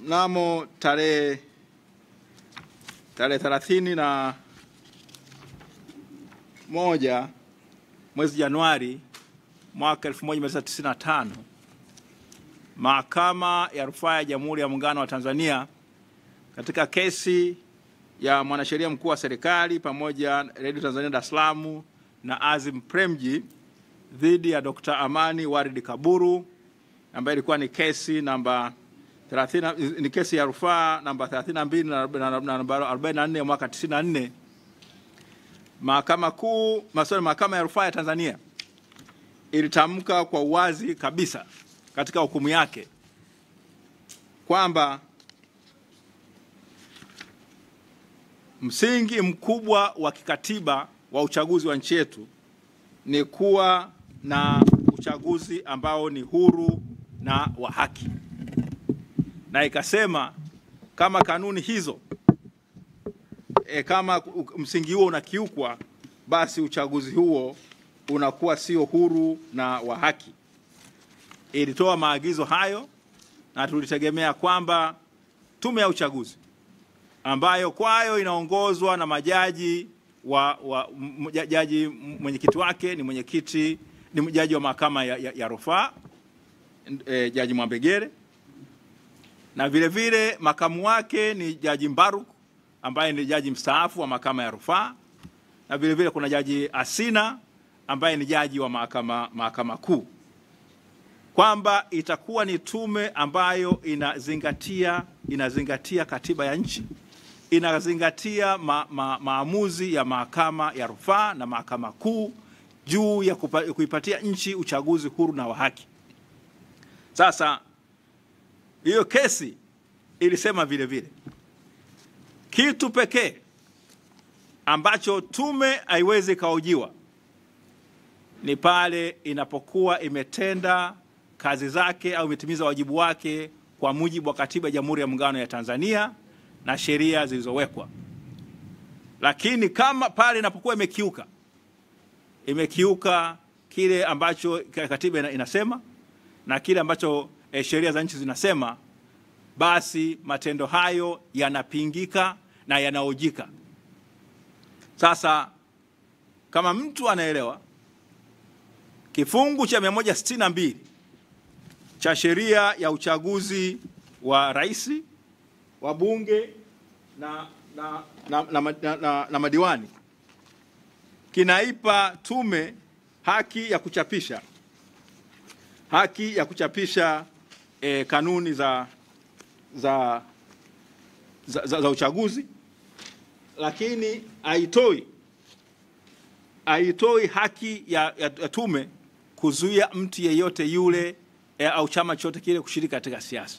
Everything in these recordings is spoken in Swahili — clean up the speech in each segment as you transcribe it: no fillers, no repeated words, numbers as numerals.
Mnamo tarehe 31 mwezi Januari mwaka 1995, Mahakama ya Rufaa ya Jamhuri ya Muungano wa Tanzania katika kesi ya mwanasheria mkuu wa serikali pamoja Radio Tanzania Dar es Salaam na Azim Premji dhidi ya Dr. Amani Waridi Kaburu, ambayo ilikuwa ni kesi namba 30, ni kesi ya rufaa namba 32 na namba 44 ya mwaka 94. Mahakama ya Rufaa ya Tanzania ilitamka kwa uwazi kabisa katika hukumu yake kwamba msingi mkubwa wa kikatiba wa uchaguzi wa nchi yetu ni kuwa na uchaguzi ambao ni huru na wa haki, na ikasema kama kanuni hizo kama msingi huo unakiukwa, basi uchaguzi huo unakuwa sio huru na wa haki. Ilitoa maagizo hayo, na tulitegemea kwamba tume ya uchaguzi ambayo kwayo inaongozwa na majaji jaji mwenyekiti wake ni jaji wa mahakama ya rufaa Jaji Mwambegere, na vile vile makamu wake ni Jaji Mbaruk ambaye ni jaji mstaafu wa mahakama ya rufaa, na vile vile kuna Jaji Asina ambaye ni jaji wa mahakama kuu, kwamba itakuwa ni tume ambayo inazingatia katiba ya nchi, inazingatia maamuzi ya mahakama ya rufaa na mahakama kuu juu ya kuipatia nchi uchaguzi huru na wa haki. Sasa hiyo kesi ilisema vile vile kitu pekee ambacho tume haiwezi kahojiwa ni pale inapokuwa imetenda kazi zake au imetimiza wajibu wake kwa mujibu wa katiba ya Jamhuri ya Muungano ya Tanzania na sheria zilizowekwa. Lakini kama pale inapokuwa imekiuka kile ambacho katiba inasema na kile ambacho sheria za nchi zinasema, basi matendo hayo yanapingika na yanaojika. Sasa kama mtu anaelewa kifungu cha 162 cha sheria ya uchaguzi wa rais, wa bunge na madiwani kinaipa tume haki ya kuchapisha kanuni za uchaguzi, lakini haitoi haki ya tume kuzuia mtu yeyote yule au chama chote kile kushiriki katika siasa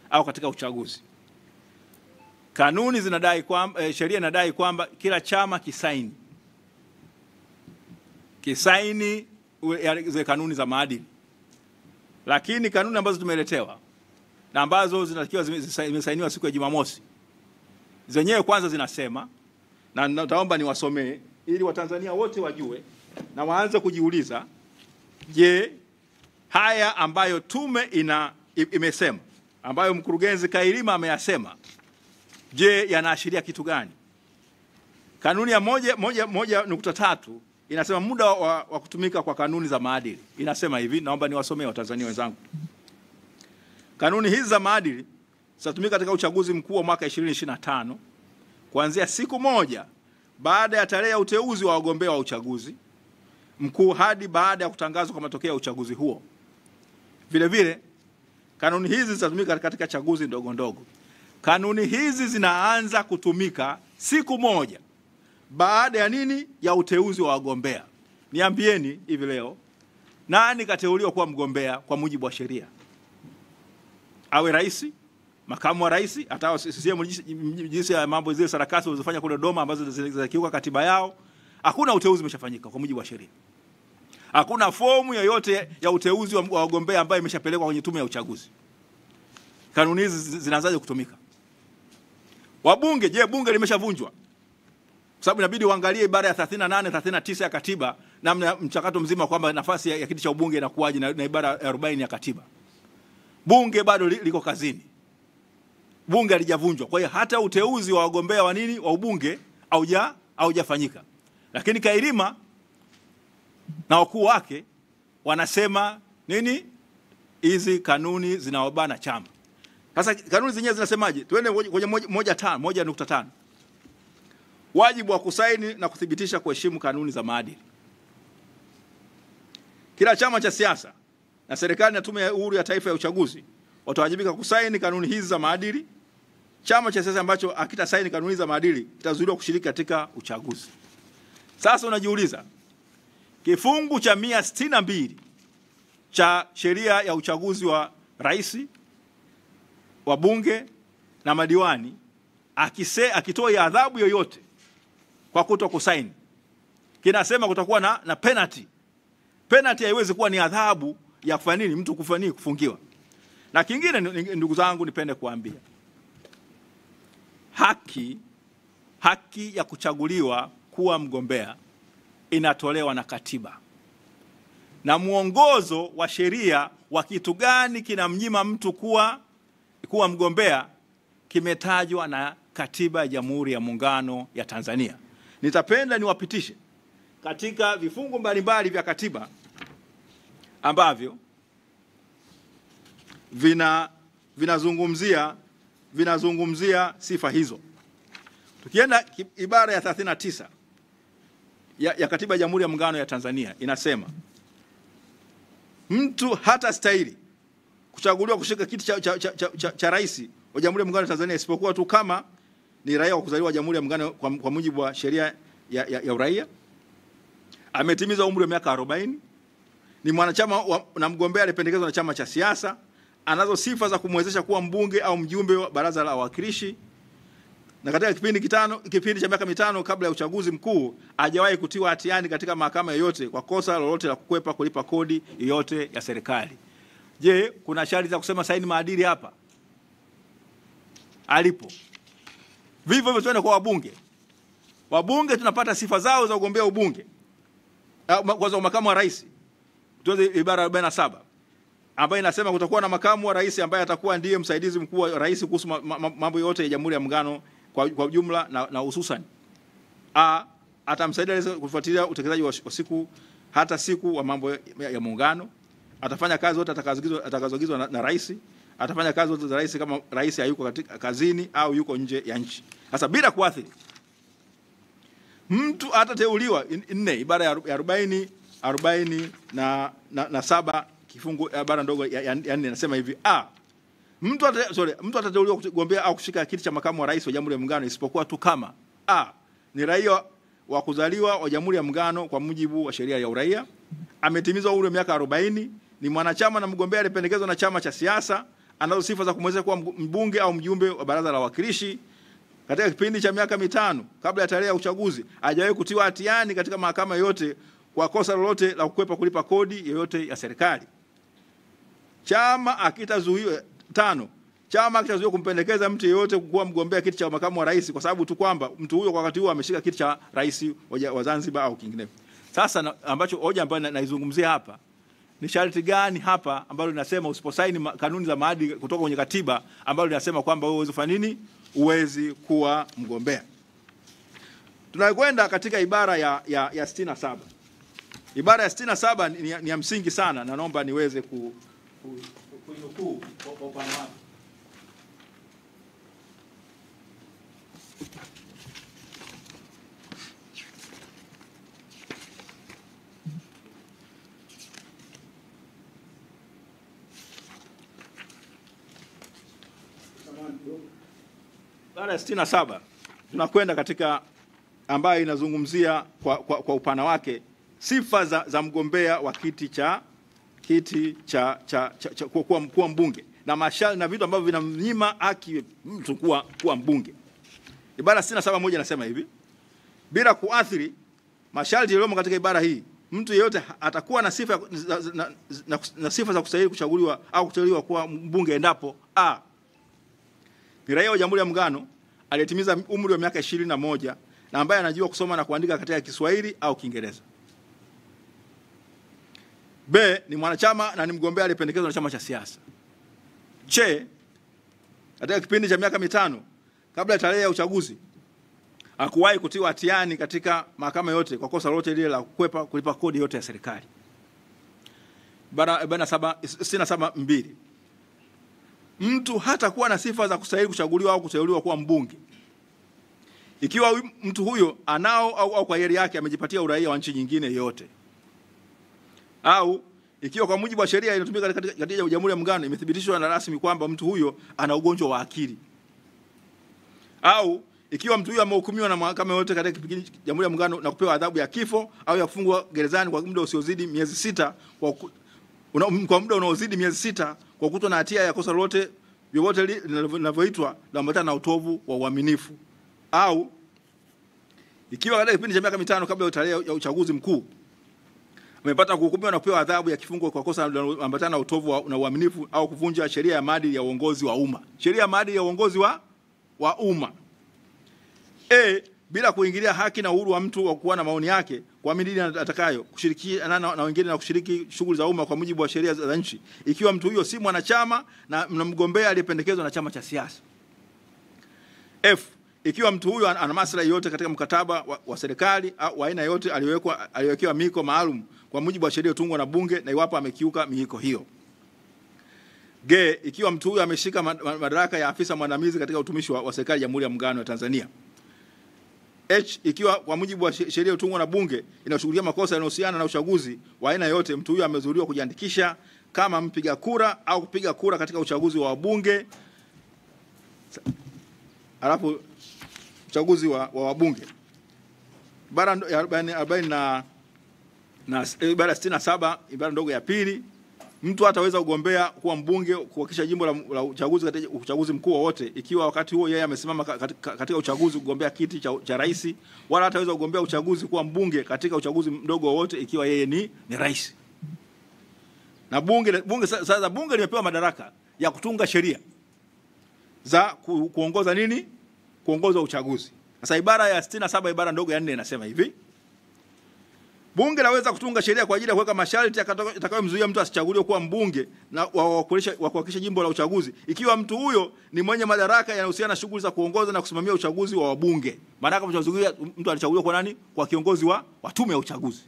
au katika uchaguzi. Kanuni zinadai kwamba sheria inadai kwamba kila chama kisaini zile kanuni za maadili, lakini kanuni ambazo tumeletewa na ambazo zinatakiwa zimesainiwa siku ya Jumamosi zenyewe kwanza zinasema, na nitaomba niwasomee ili Watanzania wote wajue na waanze kujiuliza, je, haya ambayo tume imesema, ambayo mkurugenzi Kailima ameyasema, je, yanaashiria kitu gani? Kanuni ya 1.3 inasema muda wa kutumika kwa kanuni za maadili. Inasema hivi, naomba niwasomee Watanzania wenzangu. Kanuni hizi za maadili zitatumika katika uchaguzi mkuu wa mwaka 2025 kuanzia siku moja baada ya tarehe ya uteuzi wa wagombea wa uchaguzi mkuu hadi baada ya kutangazwa kwa matokeo ya uchaguzi huo. Vile vile kanuni hizi zitatumika katika chaguzi ndogo ndogo. Kanuni hizi zinaanza kutumika siku moja baada ya nini? Ya uteuzi wa wagombea. Niambieni hivi leo, nani kateuliwa kuwa mgombea kwa mujibu wa sheria? Awe rais, makamu wa rais, hata CCM jinsi ya mambo zile sarakasi walizofanya kule Dodoma ambazo zinakiuka katiba yao, hakuna uteuzi umeshafanyika kwa mujibu wa sheria. Hakuna fomu yoyote ya uteuzi wa wagombea ambayo imeshapelekwa kwenye tume ya uchaguzi. Kanuni hizi zinaanzaje kutumika? Wabunge, je, bunge limeshavunjwa? Sababu inabidi uangalie ibara ya 38, 39 ya katiba, namna mchakato mzima kwamba nafasi ya kiti cha ubunge inakuwaje na ibara ya 40 ya katiba. Bunge bado liko kazini. bunge halijavunjwa. Kwa hiyo hata uteuzi wa wagombea wa nini wa ubunge haujafanyika. Lakini Kailima na wakuu wake wanasema nini? Hizi kanuni zinawabana chama. Sasa kanuni zenyewe zinasemaje? Tuende kwenye 1.5. Wajibu wa kusaini na kuthibitisha kuheshimu kanuni za maadili. Kila chama cha siasa na serikali na Tume ya Uhuru ya Taifa ya Uchaguzi watawajibika kusaini kanuni hizi za maadili. Chama cha siasa ambacho hakitasaini kanuni za maadili kitazuiliwa kushiriki katika uchaguzi. Sasa unajiuliza, kifungu cha 162 cha sheria ya uchaguzi wa rais, wa bunge na madiwani akitoa adhabu yoyote kwa kutokusaini, kinasema kutakuwa na penalty. Penalty haiwezi kuwa ni adhabu ya kufanya nini mtu kufungiwa. Na kingine, ndugu zangu, nipende kuambia, haki ya kuchaguliwa kuwa mgombea inatolewa na katiba. Na muongozo wa sheria wa kitu gani kinamnyima mtu kuwa mgombea kimetajwa na Katiba ya Jamhuri ya Muungano ya Tanzania. Nitapenda niwapitishe katika vifungu mbalimbali vya katiba ambavyo vinazungumzia sifa hizo. Tukienda ibara ya 39 ya Katiba ya Jamhuri ya Muungano ya Tanzania inasema mtu hata stahili kuchaguliwa kushika kiti cha rais wa Jamhuri ya Muungano wa Tanzania isipokuwa tu kama ni raia wa kuzaliwa Jamhuri ya Muungano kwa mujibu wa sheria ya uraia, ametimiza umri wa miaka 40, ni mwanachama na mgombea alipendekezwa na chama cha siasa, anazo sifa za kumwezesha kuwa mbunge au mjumbe wa Baraza la Wawakilishi, na katika kipindi cha miaka 5 kabla ya uchaguzi mkuu hajawahi kutiwa hatiani katika mahakama yoyote kwa kosa lolote la kukwepa kulipa kodi yoyote ya serikali. Je, kuna sharti za kusema saini maadili hapa? Alipo. Vivyo hivyo tuende kwa wabunge. Wabunge tunapata sifa zao za ugombea ubunge. Kwanza makamu wa rais. Tuanze ibara 47 ambayo inasema kutakuwa na makamu wa rais ambaye atakuwa ndiye msaidizi mkuu wa rais kuhusu mambo yote ya Jamhuri ya Muungano kwa jumla na hususan atamsaidia rais kufuatilia utekelezaji wa siku wa mambo ya muungano. Atafanya kazi zote atakazoagizwa na rais. Atafanya kazi zote za rais kama rais hayuko katika kazini au yuko nje ya nchi. Sasa bila kuathiri, mtu atateuliwa 4 ibara ya 40 na 7 kifungu ibara ndogo ya 4 inasema hivi: mtu atateuliwa kugombea au kushika kiti cha makamu wa rais wa Jamhuri ya Muungano isipokuwa tu kama ni raia wa kuzaliwa wa Jamhuri ya Muungano kwa mujibu wa sheria ya uraia, ametimiza umri wa miaka 40, ni mwanachama na mgombea alipendekezwa na chama cha siasa, anazo sifa za kumwezesha kuwa mbunge au mjumbe wa Baraza la Wawakilishi, katika kipindi cha miaka 5 kabla ya tarehe ya uchaguzi hajawahi kutiwa hatiani katika mahakama yote kwa kosa lolote la kukwepa kulipa kodi yoyote ya serikali. Chama akitazuiwa 5, chama akitazuiwa kumpendekeza mtu yeyote kuwa mgombea kiti cha makamu wa rais kwa sababu tu kwamba mtu huyo kwa wakati huo ameshika kiti cha rais wa Zanzibar au kingine. Sasa ambacho hoja ambayo naizungumzia hapa ni sharti gani hapa ambalo linasema usiposaini kanuni za maadili kutoka kwenye katiba ambalo linasema kwamba wewe huwezi kufanya nini? Uwezi kuwa mgombea. Tunakwenda katika ibara ya 67. Ibara ya 67 ni ya msingi sana na naomba niweze kuinukuu kwa upande wangu. Ibara ya 67 tunakwenda katika ambayo inazungumzia kwa upana wake sifa za mgombea wa kiti cha kuwa mbunge na masharti na vitu ambavyo vinamnyima haki mtu kuwa mbunge. Ibara 67(1) inasema hivi: bila kuathiri masharti yaliyomo katika ibara hii, mtu yeyote atakuwa na sifa na sifa za kustahili kuchaguliwa au kuteuliwa kuwa mbunge endapo ni raia wa Jamhuri ya Muungano aliyetimiza umri wa miaka 21 na ambaye anajua kusoma na kuandika katika Kiswahili au Kiingereza. B, ni mwanachama na ni mgombea aliyependekezwa na chama cha siasa. C, katika kipindi cha miaka 5 kabla ya tarehe ya uchaguzi hakuwahi kutiwa hatiani katika mahakama yote kwa kosa lolote lile la kukwepa kulipa kodi yote ya serikali. Ibara 67(2). Mtu hata kuwa na sifa za kustahili kuchaguliwa au kuteuliwa kuwa mbunge ikiwa mtu huyo anao au kwa hiari yake amejipatia uraia wa nchi nyingine yote, au ikiwa kwa mujibu wa sheria inayotumika katika Jamhuri ya Muungano imethibitishwa na rasmi kwamba mtu huyo ana ugonjwa wa akili, au ikiwa mtu huyo amehukumiwa na mahakama yote katika kipindi cha Jamhuri ya Muungano na kupewa adhabu ya kifo au ya kufungwa gerezani kwa muda usiozidi miezi 6 kwa muda unaozidi miezi 6 kwa kutwa na hatia ya kosa lolote vyovyote linavyoitwa kuambatana na utovu wa uaminifu, au ikiwa katika kipindi cha miaka 5 kabla ya tarehe ya uchaguzi mkuu amepata kuhukumiwa na kupewa adhabu ya kifungo kwa kosa linaloambatana na utovu na uaminifu au kuvunja sheria ya maadili ya uongozi wa umma. Sheria ya maadili ya uongozi wa umma. Bila kuingilia haki na uhuru wa mtu wa kuwa na maoni yake, kuamini atakayo, kushirikiana na wengine na kushiriki shughuli za umma kwa mujibu wa sheria za nchi, ikiwa mtu huyo si mwanachama na mgombea aliyependekezwa na chama cha siasa. Ikiwa mtu huyo ana maslahi yote katika mkataba wa serikali au aina yote aliyowekewa miko maalum kwa mujibu wa sheria iliyotungwa na bunge na iwapo amekiuka miko hiyo. Ikiwa mtu huyo ameshika madaraka ya afisa mwandamizi katika utumishi wa serikali ya Jamhuri ya Muungano wa Tanzania. Ikiwa kwa mujibu wa sheria iliyotungwa na bunge inashughulikia makosa yanayohusiana na uchaguzi wa aina yote, mtu huyo amezuiliwa kujiandikisha kama mpiga kura au kupiga kura katika uchaguzi wa wabunge, alafu uchaguzi wa wabunge. Ibara ya 40 na ibara 67 ibara ndogo ya pili, mtu hataweza kugombea kuwa mbunge kuhakikisha jimbo la uchaguzi katika uchaguzi mkuu wote ikiwa wakati huo yeye amesimama katika uchaguzi kugombea kiti cha rais, wala hataweza kugombea uchaguzi kuwa mbunge katika uchaguzi mdogo wote ikiwa yeye ni rais. Na bunge limepewa madaraka ya kutunga sheria za kuongoza kuongoza uchaguzi. Sasa ibara ya 67 ibara ndogo ya 4 inasema hivi: bunge laweza kutunga sheria kwa ajili ya kuweka masharti yatakayomzuia mtu asichaguliwe kuwa mbunge na kuhakikisha jimbo la uchaguzi ikiwa mtu huyo ni mwenye madaraka yanayohusiana na shughuli za kuongoza na kusimamia uchaguzi wa wabunge. Maana kama mtu alichaguliwa kwa nani? Kwa kiongozi wa tume ya uchaguzi.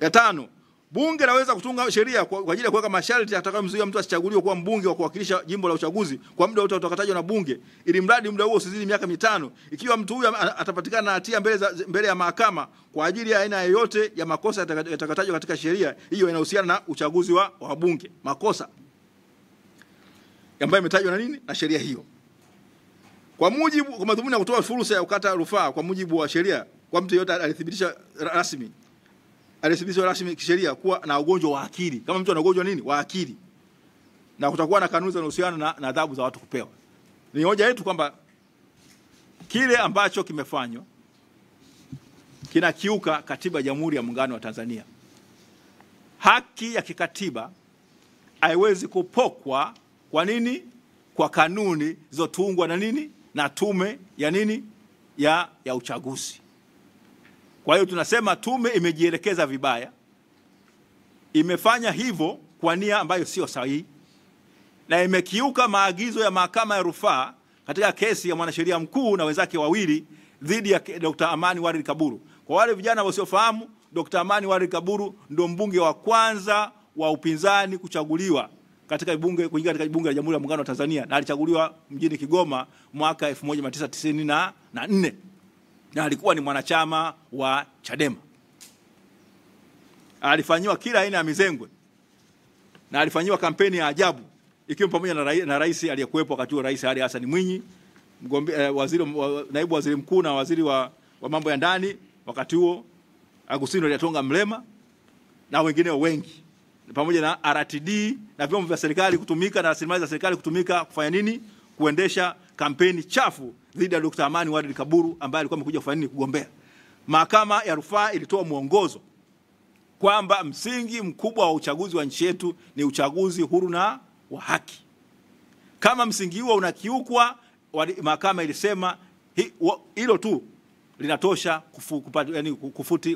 Ya 5, bunge laweza kutunga sheria kwa ajili ya kuweka masharti yatakayomzuia mtu asichaguliwe kuwa mbunge wa kuwakilisha jimbo la uchaguzi kwa muda wote utakaotajwa na bunge, ili mradi muda huo usizidi miaka 5, ikiwa mtu huyo atapatikana na hatia mbele ya mahakama kwa ajili ya aina yoyote ya makosa yatakayotajwa katika sheria hiyo inahusiana na uchaguzi wa wabunge, makosa ambayo imetajwa na sheria hiyo. Kwa madhumuni ya kutoa fursa ya kukata rufaa kwa mujibu wa sheria kwa mtu yeyote alithibitisha rasmi kisheria kuwa na ugonjwa wa akili. Kama mtu ana ugonjwa wa akili, na kutakuwa na kanuni zinazohusiana na adhabu za watu kupewa. Ni hoja yetu kwamba kile ambacho kimefanywa kinakiuka katiba ya Jamhuri ya Muungano wa Tanzania. Haki ya kikatiba haiwezi kupokwa kwa nini? Kwa kanuni zilizotungwa na tume ya uchaguzi. Kwa hiyo tunasema tume imejielekeza vibaya, imefanya hivyo kwa nia ambayo sio sahihi, na imekiuka maagizo ya mahakama ya rufaa katika kesi ya mwanasheria mkuu na wenzake wawili dhidi ya Dr. Amani Waridi Kaburu. Kwa wale vijana wasiofahamu, Dr. Amani Waridi Kaburu ndio mbunge wa kwanza wa upinzani kuchaguliwa kuingia katika bunge la Jamhuri ya Muungano wa Tanzania, na alichaguliwa mjini Kigoma mwaka 1994. Na alikuwa ni mwanachama wa Chadema. Alifanywa kila aina ya mizengwe na alifanywa kampeni ya ajabu, ikiwa pamoja na rais aliyekuwepo wakati huo, Rais Ali Hassan Mwinyi, naibu waziri mkuu na waziri wa mambo ya ndani wakati huo Agustino Lyatonga Mrema na wengine wengi, pamoja na RTD na vyombo vya serikali kutumika na rasilimali za serikali kutumika kufanya kuendesha kampeni chafu dhidi ya Dr. Amani Waridi Kaburu ambaye alikuwa amekuja kufanya kugombea. Mahakama ya rufaa ilitoa mwongozo kwamba msingi mkubwa wa uchaguzi wa nchi yetu ni uchaguzi huru na wa haki. Kama msingi huo unakiukwa, mahakama ilisema hilo tu linatosha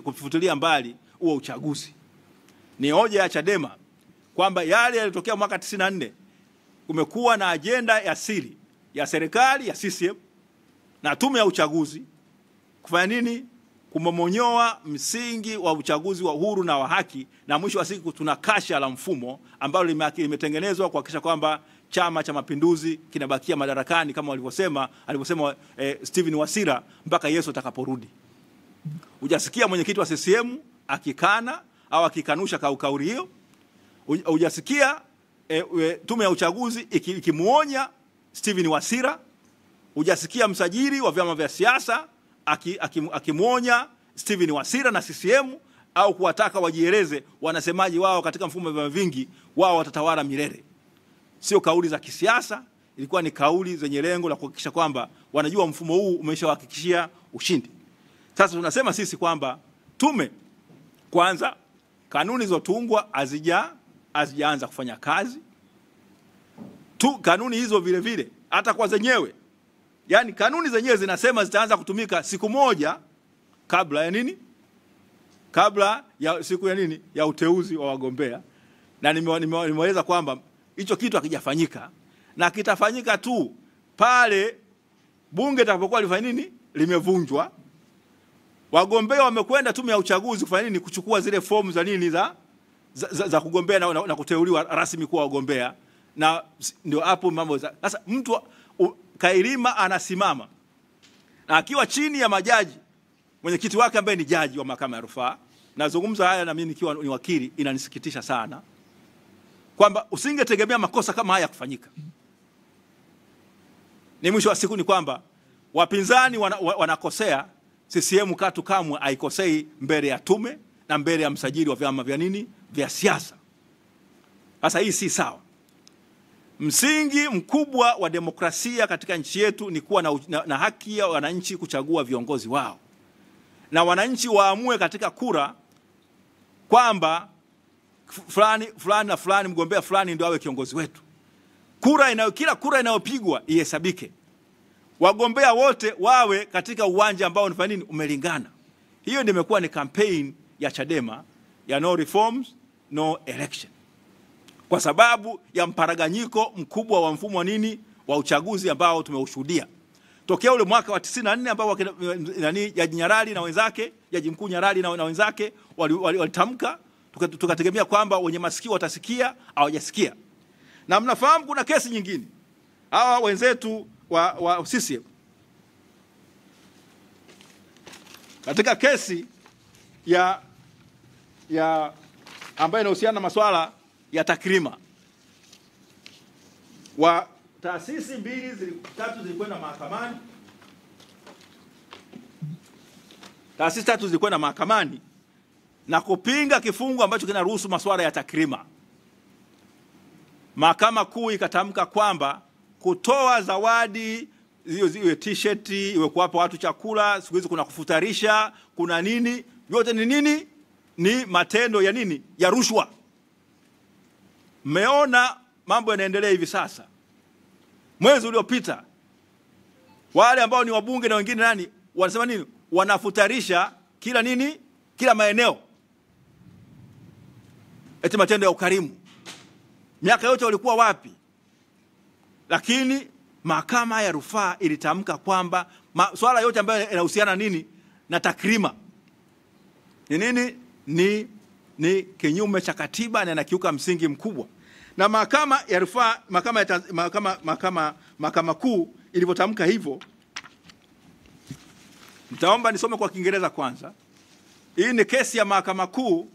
kufutilia mbali huo uchaguzi. Ni hoja ya Chadema kwamba yale yalitokea mwaka 94 kumekuwa na ajenda ya siri ya serikali ya CCM na tume ya uchaguzi kufanya nini? Kumomonyoa msingi wa uchaguzi wa uhuru na wa haki, na mwisho wa siku tuna kasha la mfumo ambalo limetengenezwa kuhakikisha kwamba Chama cha Mapinduzi kinabakia madarakani kama alivyosema Steven Wasira mpaka Yesu atakaporudi. Hujasikia mwenyekiti wa CCM akikana au akikanusha kauli hiyo. Hujasikia tume ya uchaguzi ikimuonya Steven Wasira. Hujasikia msajili wa vyama vya siasa akimuonya Steven Wasira na CCM au kuwataka wajieleze wanasemaji wao katika mfumo wa vyama vingi, wao watatawala milele. Sio kauli za kisiasa, ilikuwa ni kauli zenye lengo la kuhakikisha kwamba wanajua mfumo huu umeshawahakikishia ushindi. Sasa tunasema sisi kwamba tume kwanza, kanuni zilizotungwa hazijaanza kufanya kazi. Kanuni hizo vile vile hata kwa zenyewe, yani kanuni zenyewe zinasema zitaanza kutumika siku moja kabla ya nini? Kabla ya siku ya nini? Ya uteuzi wa wagombea. Na nimeeleza kwamba hicho kitu hakijafanyika, na kitafanyika tu pale bunge litakapokuwa lifanya nini? Limevunjwa. Wagombea wamekwenda tume ya uchaguzi kufanya nini? Kuchukua zile fomu za nini za kugombea na kuteuliwa rasmi kuwa wagombea. Na ndio hapo mambo. Sasa mtu Kailima anasimama na akiwa chini ya majaji, mwenyekiti wake ambaye ni jaji wa mahakama ya rufaa. Nazungumza haya na mimi nikiwa ni wakili, inanisikitisha sana kwamba usingetegemea makosa kama haya kufanyika. Ni mwisho wa siku ni kwamba wapinzani wanakosea, CCM katu kamwe haikosei mbele ya tume na mbele ya msajili wa vyama vya nini? Vya siasa. Sasa hii si sawa. Msingi mkubwa wa demokrasia katika nchi yetu ni kuwa na haki ya wananchi kuchagua viongozi wao, na wananchi waamue katika kura kwamba fulani na fulani, mgombea fulani ndio awe kiongozi wetu. Kila kura inayopigwa ihesabike, wagombea wote wawe katika uwanja ambao unafanya nini? Umelingana. Hiyo ndio imekuwa ni campaign ya Chadema ya no reforms no election, kwa sababu ya mparaganyiko mkubwa wa mfumo nini wa uchaguzi ambao tumeushuhudia tokea ule mwaka wa 94 ambao Jaji Nyalali na wenzake, Jaji Mkuu Nyalali na wenzake walitamka, tukategemea kwamba wenye masikio watasikia, hawajasikia. Na mnafahamu kuna kesi nyingine, hawa wenzetu wa CCM katika kesi ya ambayo inahusiana na masuala ya takrima, wa taasisi tatu zilikwenda mahakamani. Taasisi tatu zilikwenda mahakamani na kupinga kifungu ambacho kinaruhusu masuala ya takrima. Mahakama Kuu ikatamka kwamba kutoa zawadi, iwe t-shirt, iwe kuwapa watu chakula, siku hizi kuna kufutarisha, kuna nini, yote ni nini? Ni matendo ya nini? Ya rushwa. Mmeona mambo yanaendelea hivi sasa. Mwezi uliopita wale ambao ni wabunge na wengine nani wanasema nini? Wanafutarisha kila nini? Kila maeneo. Eti matendo ya ukarimu. Miaka yote walikuwa wapi? Lakini mahakama ya rufaa ilitamka kwamba swala yote ambayo yanahusiana nini na takrima ni nini? Ni kinyume cha katiba na inakiuka msingi mkubwa. Na mahakama ya rufaa, mahakama kuu ilivyotamka hivyo, nitaomba nisome kwa Kiingereza kwanza. Hii ni kesi ya mahakama kuu,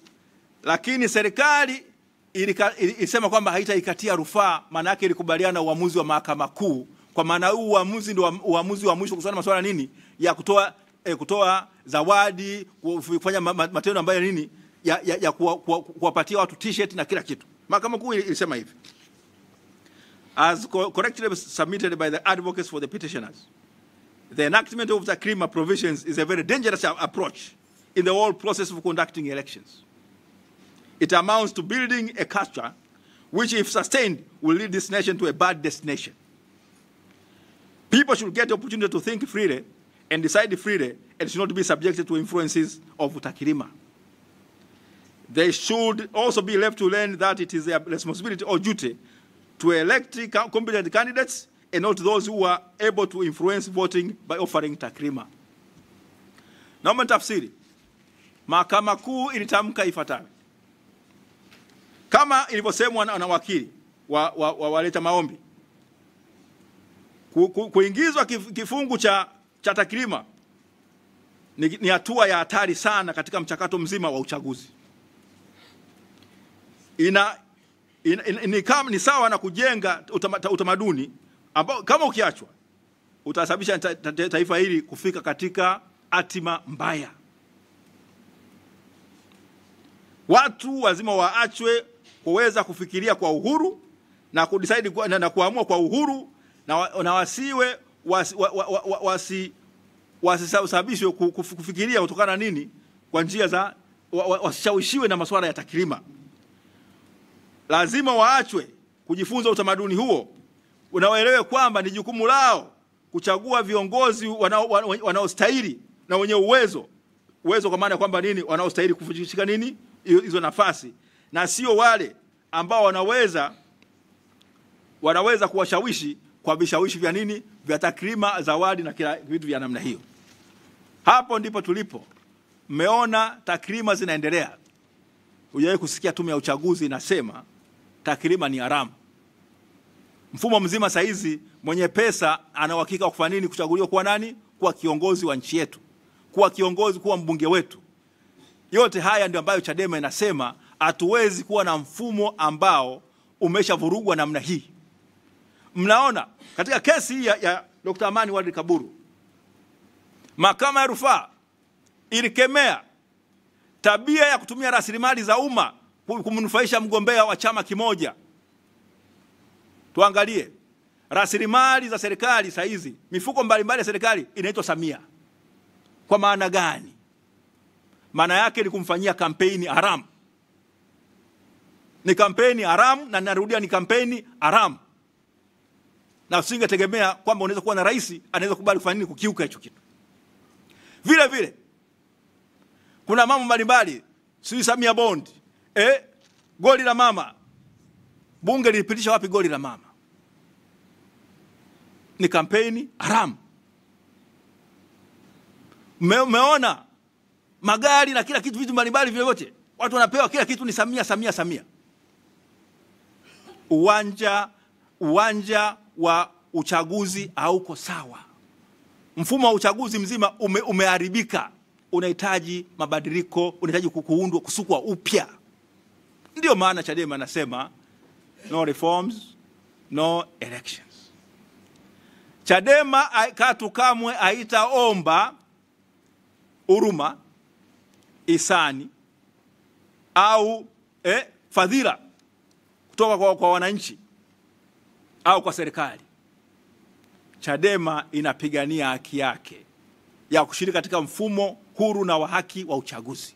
lakini serikali ilisema kwamba haitaikatia rufaa, maana yake ilikubaliana na uamuzi wa mahakama kuu. Kwa maana huu uamuzi ndio uamuzi wa mwisho kuhusiana na masuala nini ya kutoa zawadi, kufanya matendo ambayo nini ya kuwapatia watu t-shirt na kila kitu. Mahakama Kuu ilisema hivi: as correctly submitted by the advocates for the petitioners, the enactment of the takrima provisions is a very dangerous approach in the whole process of conducting elections. It amounts to building a culture which, if sustained, will lead this nation to a bad destination. People should get the opportunity to think freely and decide freely, and should not be subjected to influences of takrima. They should also be left to learn that it is their responsibility or duty to elect competent candidates and not those who are able to influence voting by offering takrima. Naomba tafsiri. Mahakama Kuu ilitamka ifuatayo. Kama ilivyosemwa na wakili waleta maombi, kuingizwa kifungu cha takrima ni hatua ya hatari sana katika mchakato mzima wa uchaguzi. Ni sawa na kujenga utamaduni ambao kama ukiachwa utasababisha taifa hili kufika katika hatima mbaya. Watu lazima waachwe kuweza kufikiria kwa uhuru na kudecide na kuamua kwa uhuru, na wasiwe wasisababishwe kufikiria kutokana nini kwa njia za wasishawishiwe na masuala ya takrima. Lazima waachwe kujifunza utamaduni huo, unaoelewe kwamba ni jukumu lao kuchagua viongozi wanaostahili na wenye uwezo kwa maana kwamba nini, wanaostahili kushika nini hizo nafasi, na sio wale ambao wanaweza kuwashawishi kwa vishawishi vya nini, vya takrima, zawadi na kila vitu vya namna hiyo. Hapo ndipo tulipo. Mmeona takrima zinaendelea. Hujawahi kusikia tume ya uchaguzi inasema takrima ni haramu. Mfumo mzima saizi mwenye pesa ana uhakika kufanya nini, kuchaguliwa kuwa nani, kuwa kiongozi wa nchi yetu, kuwa kiongozi, kuwa mbunge wetu. Yote haya ndio ambayo Chadema inasema hatuwezi kuwa na mfumo ambao umeshavurugwa namna hii. Mnaona katika kesi hii ya Dr. Amani Walid Kaburu, mahakama ya rufaa ilikemea tabia ya kutumia rasilimali za umma kumnufaisha mgombea wa chama kimoja. Tuangalie rasilimali za serikali saa hizi, mifuko mbalimbali ya serikali inaitwa Samia. Kwa maana gani? Maana yake ni kumfanyia kampeni haramu. Ni kampeni haramu, na narudia, ni kampeni haramu. Na usingetegemea kwamba unaweza kuwa na rais anaweza kubali kufanya nini, kukiuka hicho kitu. Vile vile kuna mambo mbalimbali, si Samia Bond, goli la mama. Bunge lilipitisha wapi goli la mama? Ni kampeni haramu. Umeona magari na kila kitu, vitu mbalimbali vile vyote watu wanapewa, kila kitu ni Samia Samia Samia. Uwanja wa uchaguzi hauko sawa. Mfumo wa uchaguzi mzima umeharibika. Unahitaji mabadiliko, unahitaji kuundwa, kusukwa upya. Ndio maana Chadema anasema no reforms, no elections. Chadema katu kamwe haitaomba huruma, isani au fadhila kutoka kwa wananchi au kwa serikali. Chadema inapigania haki yake ya kushiriki katika mfumo huru na wa haki wa uchaguzi.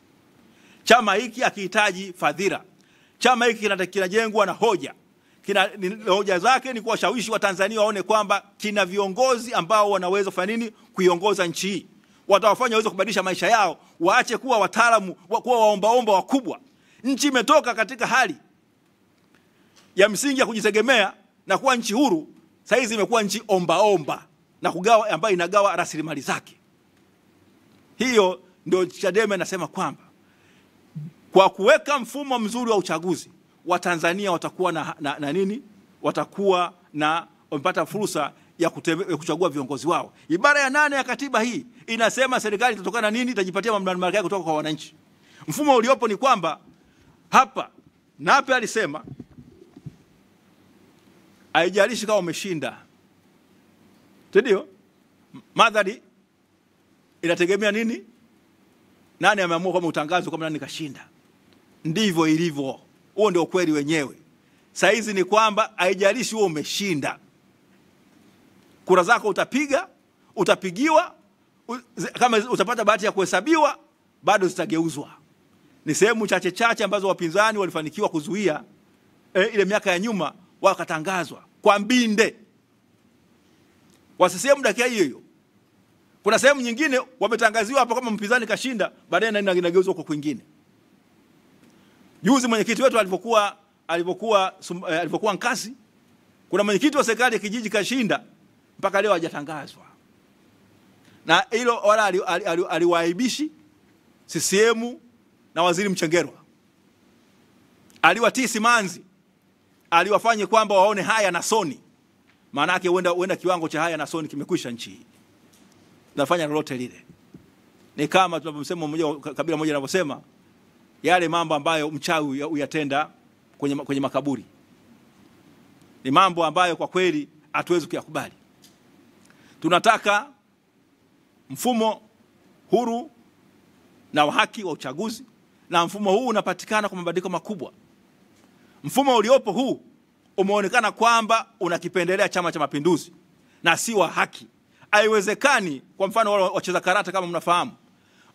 Chama hiki hakihitaji fadhila. Chama hiki kinajengwa na hoja. Hoja zake ni kuwashawishi wa Tanzania waone kwamba kina viongozi ambao wanaweza kufanya nini, kuiongoza nchi hii. Watawafanya waweze kubadilisha maisha yao, waache kuwa wataalamu, kuwa waombaomba wakubwa. Nchi imetoka katika hali ya msingi ya kujitegemea na kuwa nchi huru, sasa hizi imekuwa nchi ombaomba na kugawa, ambayo inagawa rasilimali zake. Hiyo ndio Chadema inasema kwamba kwa kuweka mfumo mzuri wa uchaguzi, wa Tanzania watakuwa na nini, watakuwa na wamepata fursa ya kuchagua viongozi wao. Ibara ya 8 ya katiba hii inasema serikali itatokana nini, itajipatia mamlaka yake kutoka kwa wananchi. Mfumo uliopo ni kwamba hapa Nape alisema haijalishi kama umeshinda. Ndio madhari inategemea nini, nani ameamua kama utangazo kama nani kashinda. Ndivyo ilivyo. Huo ndio kweli wenyewe. Saizi ni kwamba haijalishi wewe umeshinda, kura zako utapigiwa, kama utapata bahati ya kuhesabiwa bado zitageuzwa. Ni sehemu chache ambazo wapinzani walifanikiwa kuzuia ile miaka ya nyuma, wakatangazwa kwa mbinde. Wasisehemu dakika hiyo. Kuna sehemu nyingine wametangaziwa hapo kama mpinzani kashinda, baadaye na inageuzwa kwa kwingine. Juzi mwenyekiti wetu alipokuwa Nkasi, Kuna mwenyekiti wa serikali ya kijiji kashinda mpaka leo hajatangazwa. Na hilo wala aliwaibishi CCM na Waziri Mchengerwa. Aliwatii simanzi. Aliwafanye kwamba waone haya na soni. Maana yake huenda kiwango cha haya na soni kimekwisha nchi hii. Nafanya lolote lile. Ni kama tunaposema kabila moja linaposema yale mambo ambayo mchawi uyatenda kwenye makaburi. Ni mambo ambayo kwa kweli hatuwezi kuyakubali. Tunataka mfumo huru na wa haki wa uchaguzi, na mfumo huu unapatikana kwa mabadiliko makubwa. Mfumo uliopo huu umeonekana kwamba unakipendelea Chama cha Mapinduzi na si wa haki. Haiwezekani, kwa mfano wale wacheza karata kama mnafahamu.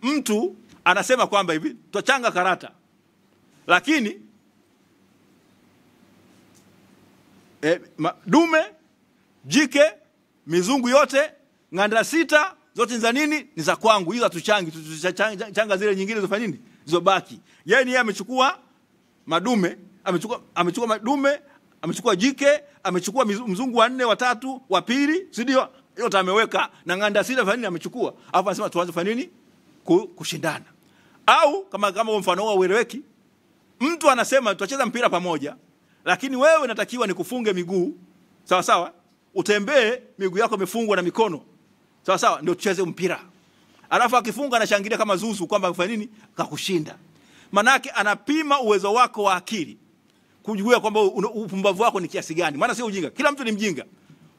Mtu anasema kwamba hivi tutachanga karata, lakini dume, jike, mizungu yote, nganda 6 zote za nini? Ni za kwangu. Hizo tuchangi, tutachanga zile nyingine zofanya nini? Zobaki. Yeye amechukua madume, amechukua madume, amechukua jike, amechukua mzungu wa 4, wa 3, wa 2, si ndio? Yote ameweka, na nganda 6 fanya nini amechukua. Alafu anasema tuanze fanya nini? Kushindana. Au kama mfano wao ueleweki, mtu anasema tutacheza mpira pamoja, lakini wewe natakiwa nikufunge miguu, sawa sawa, utembee miguu yako imefungwa na mikono, sawa sawa, ndio tucheze mpira. Alafu akifunga anashangilia kama zuzu kwamba amefanya nini? Kakushinda. Manake anapima uwezo wako wa akili, kujua kwamba upumbavu wako ni kiasi gani. Maana sio ujinga, kila mtu ni mjinga,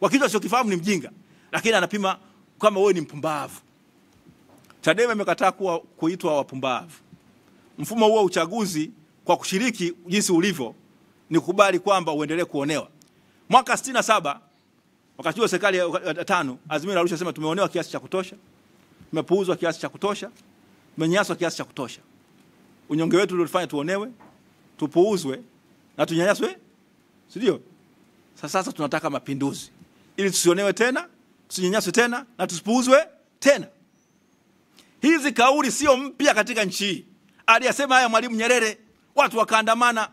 kwa kitu asichokifahamu ni mjinga, lakini anapima kama wewe ni mpumbavu. Chadema imekataa kuitwa wapumbavu. Mfumo huo uchaguzi kwa kushiriki jinsi ulivyo ni kubali kwamba uendelee kuonewa. Mwaka 67 wakati wa serikali ya 5 Azimio la Arusha sema tumeonewa kiasi cha kutosha, tumepuuzwa kiasi cha kutosha, tumenyanyaswa kiasi cha kutosha. Unyonge wetu uliofanya tuonewe, tupuuzwe na tunyanyaswe, si ndio? Sasa tunataka mapinduzi ili tusionewe tena, tusinyanyaswe tena na tusipuuzwe tena. Hizi kauli sio mpya katika nchi hii. Aliyasema haya Mwalimu Nyerere, watu wakaandamana.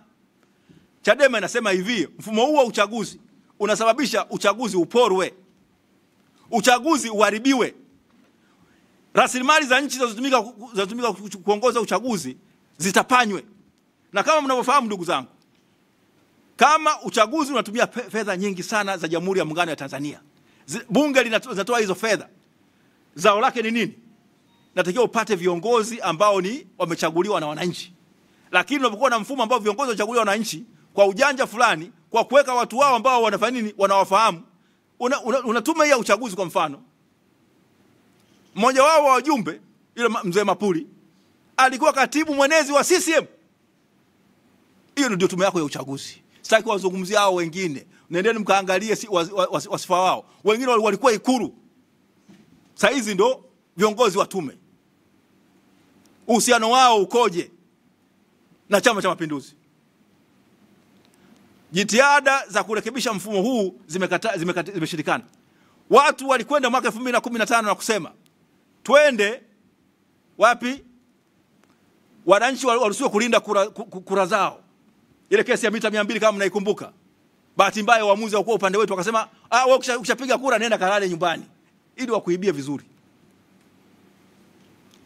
Chadema inasema hivi, mfumo huu wa uchaguzi unasababisha uchaguzi uporwe, uchaguzi uharibiwe, rasilimali za nchi zinazotumika kuongoza uchaguzi zitapanywe. Na kama mnavyofahamu ndugu zangu, kama uchaguzi unatumia fedha nyingi sana za Jamhuri ya Muungano wa Tanzania, bunge linatoa hizo fedha, zao lake ni nini? Natakiwa upate viongozi ambao ni wamechaguliwa na wananchi. Lakini unapokuwa na mfumo ambao viongozi wachaguliwa na wananchi kwa ujanja fulani, kwa kuweka watu wao ambao wanafanya nini, wanawafahamu, unatuma ya uchaguzi. Kwa mfano, mmoja wao wa wajumbe ile mzee Mapuli alikuwa katibu mwenezi wa CCM. Hiyo ndio tume yako ya uchaguzi. Sitaki wazungumzia hao wengine, nendeni mkaangalie wasifa wao. Wengine walikuwa Ikulu, sasa hizi ndo viongozi wa tume. Uhusiano wao ukoje na Chama cha Mapinduzi? Jitihada za kurekebisha mfumo huu zimeshirikana. Watu walikwenda mwaka 2015 na kusema twende wapi? Wananchi waruhusiwa kulinda kura zao. Ile kesi ya mita 200 kama mnaikumbuka. Bahati mbaya waamuzi wa kwa upande wetu wakasema wewe ukishapiga kura nenda kalale nyumbani, ili wakuibie vizuri.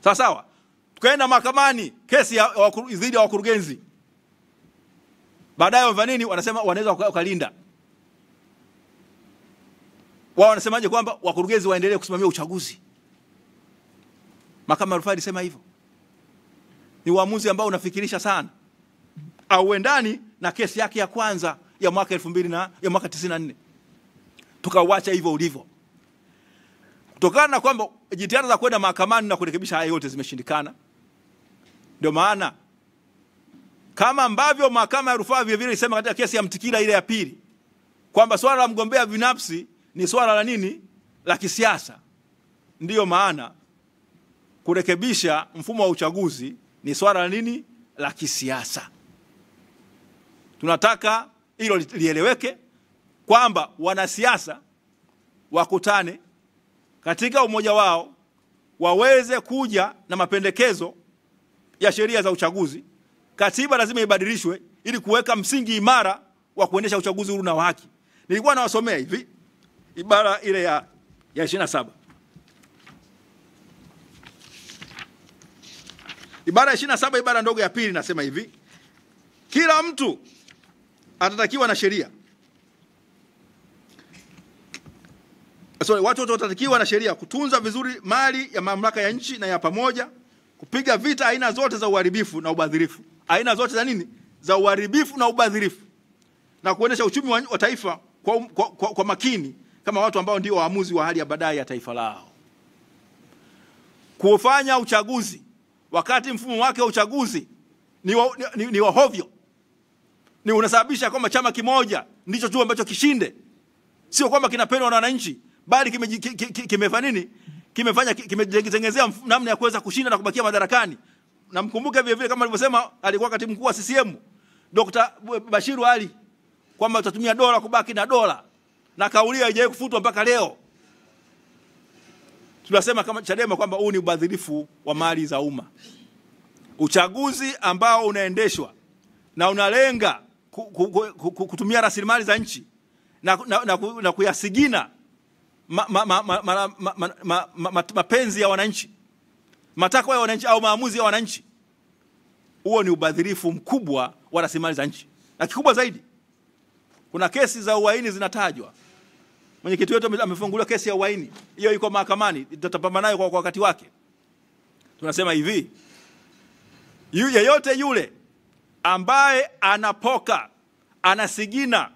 Sawa sawa. Tukaenda mahakamani, kesi dhidi ya wakurugenzi. Baadaye wanini wanasema wanaweza kulinda. Wao wanasemaje kwamba wakurugenzi waendelee kusimamia uchaguzi? Mahakama ya Rufaa ilisema hivyo. Ni uamuzi ambao unafikirisha sana. Auendani na kesi yake ya kwanza ya mwaka 2000 na ya mwaka 94. Tukauacha hivyo ulivyo. Kutokana na kwamba jitihada za kwenda mahakamani na kurekebisha haya yote zimeshindikana, ndio maana kama ambavyo mahakama ya Rufaa vile vile ilisema katika kesi ya Mtikila ile ya pili kwamba swala la mgombea binafsi ni swala la nini? La kisiasa. Ndiyo maana kurekebisha mfumo wa uchaguzi ni swala la nini? La kisiasa. Tunataka hilo lieleweke kwamba wanasiasa wakutane katika umoja wao, waweze kuja na mapendekezo ya sheria za uchaguzi. Katiba lazima ibadilishwe ili kuweka msingi imara wa kuendesha uchaguzi huru na wa haki. Nilikuwa nawasomea hivi ibara ile ya 27. Ibara ya 27, ibara ndogo ya pili, nasema hivi: kila mtu atatakiwa na sheria. Watu wote watatakiwa na sheria kutunza vizuri mali ya mamlaka ya nchi na ya pamoja, kupiga vita aina zote za uharibifu na ubadhirifu. Aina zote za nini? Za uharibifu na ubadhirifu, na kuendesha uchumi wa taifa kwa makini kama watu ambao ndio waamuzi wa hali ya baadaye ya taifa lao. Kufanya uchaguzi wakati mfumo wake wa uchaguzi ni wa hovyo, ni unasababisha kwamba chama kimoja ndicho tu ambacho kishinde, sio kwamba kinapendwa na wananchi, bali kimefanya nini? Kimejitengezea namna ya kuweza kushinda na kubakia madarakani. Na mkumbuke vile vile kama alivyosema alikuwa katibu mkuu wa CCM Dr. Bashiru Ali kwamba tutatumia dola kubaki na dola, na kauli haijawahi kufutwa mpaka leo. Tunasema kama Chadema kwamba huu ni ubadhirifu wa mali za umma. Uchaguzi ambao unaendeshwa na unalenga kutumia rasilimali za nchi na kuyasigina mapenzi ya wananchi, matakwa ya wananchi au maamuzi ya wananchi, huo ni ubadhirifu mkubwa wa rasilimali za nchi. Na kikubwa zaidi, kuna kesi za uhaini zinatajwa. Mwenyekiti wetu amefunguliwa kesi ya uhaini. Hiyo iko mahakamani, tutapambana nayo kwa wakati wake. Tunasema hivi: yeyote yule ambaye anapoka, anasigina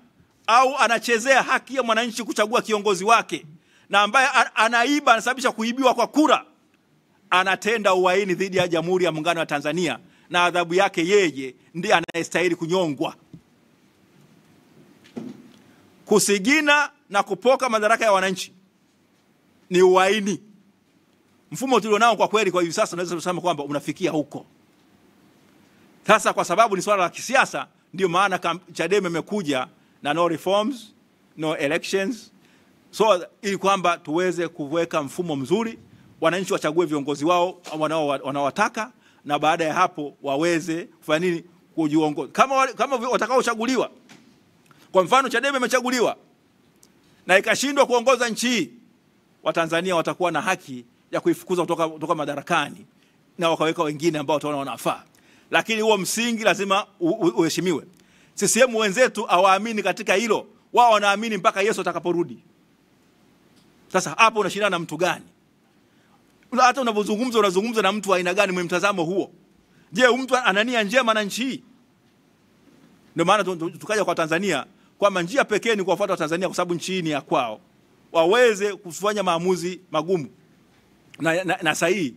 au anachezea haki ya mwananchi kuchagua kiongozi wake, na ambaye anaiba, anasababisha kuibiwa kwa kura, anatenda uhaini dhidi ya Jamhuri ya Muungano wa Tanzania, na adhabu yake yeye ndiye anayestahili kunyongwa. Kusigina na kupoka madaraka ya wananchi ni uhaini. Mfumo tulionao kwa kweli kwa hivi sasa naweza kusema kwamba unafikia huko. Sasa kwa sababu ni swala la kisiasa, ndio maana Chadema imekuja na no reforms, no elections. So ili kwamba tuweze kuweka mfumo mzuri, wananchi wachague viongozi wao wanaowataka, na baada ya hapo waweze kufanya nini? Kujiongoza. Kama watakaochaguliwa, kwa mfano Chadema imechaguliwa na ikashindwa kuongoza nchi hii, Watanzania watakuwa na haki ya kuifukuza kutoka madarakani na wakaweka wengine ambao wataona wanafaa. Lakini huo msingi lazima uheshimiwe. CCM wenzetu hawaamini katika hilo. Wao wanaamini mpaka Yesu atakaporudi. Sasa hapo unashindana na mtu gani? Hata unazungumza na mtu wa aina gani mwenye mtazamo huo? Je, mtu anania njema na nchi hii? Ndio maana tukaja kwa Tanzania kwamba njia pekee ni kuwafuata Watanzania, kwa sababu nchi hii ni ya kwao, waweze kufanya maamuzi magumu na sahihi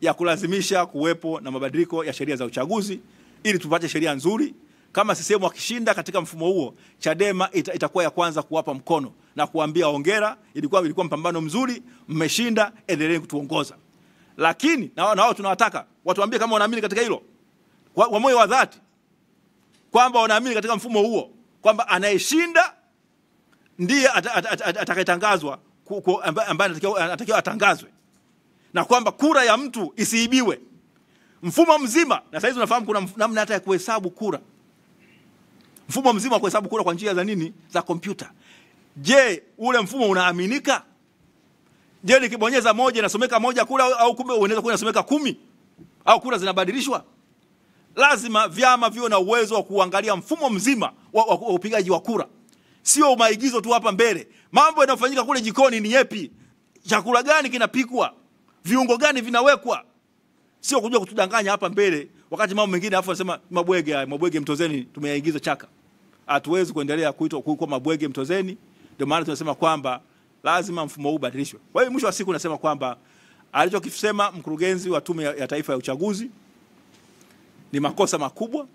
ya kulazimisha kuwepo na mabadiliko ya sheria za uchaguzi ili tupate sheria nzuri. Kama CCM wakishinda katika mfumo huo, Chadema itakuwa ya kwanza kuwapa mkono na kuambia hongera, ilikuwa mpambano mzuri, mmeshinda, endeleeni kutuongoza. Lakini na wao tunawataka watuambie kama wanaamini katika hilo kwa moyo wa dhati, kwamba wanaamini katika mfumo huo kwamba anayeshinda ndiye atakayetangazwa, ambaye anatakiwa atangazwe, na kwamba kura ya mtu isiibiwe. Mfumo mzima, na sasa hizi unafahamu kuna namna hata ya kuhesabu kura. Mfumo mzima wa kuhesabu kura kwa njia za nini? Za kompyuta. Je, ule mfumo unaaminika? Je, nikibonyeza moja inasomeka moja kura, au kumbe unaweza kuwa inasomeka 10 au kura zinabadilishwa? Lazima vyama viwe na uwezo wa kuangalia mfumo mzima wa upigaji wa kura. Sio maigizo tu hapa mbele. Mambo yanayofanyika kule jikoni ni yapi? Chakula gani kinapikwa? Viungo gani vinawekwa? Sio kujua kutudanganya hapa mbele wakati mambo mengine afu anasema mabwege mtozeni tumeyaigiza chaka. Hatuwezi kuendelea kuitwa mabwege mtozeni. Ndio maana tunasema kwamba lazima mfumo huu ubadilishwe. Kwa hiyo mwisho wa siku nasema kwamba alichokisema mkurugenzi wa Tume ya Taifa ya Uchaguzi ni makosa makubwa,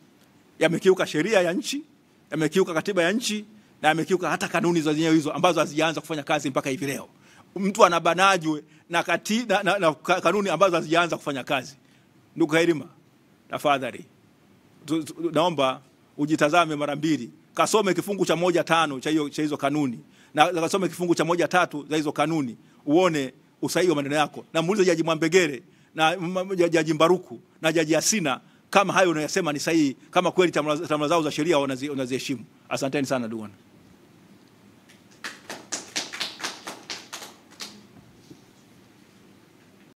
yamekiuka sheria ya nchi, yamekiuka katiba ya nchi, na yamekiuka hata kanuni za zenyewe hizo ambazo hazijaanza kufanya kazi mpaka hivi leo. Mtu anabanajwe na kanuni ambazo hazijaanza kufanya kazi. Ndugu Kairima, tafadhali naomba ujitazame mara mbili. Kasome kifungu cha 1.5 cha hizo kanuni, na kasome kifungu cha 1.3 za hizo kanuni, uone usahihi wa maneno yako. Na muulize Jaji Mwambegere na Jaji Mbaruku na Jaji Asina kama hayo unayosema ni sahihi, kama kweli tamla zao za sheria wanaziheshimu. Asanteni sana ndugu.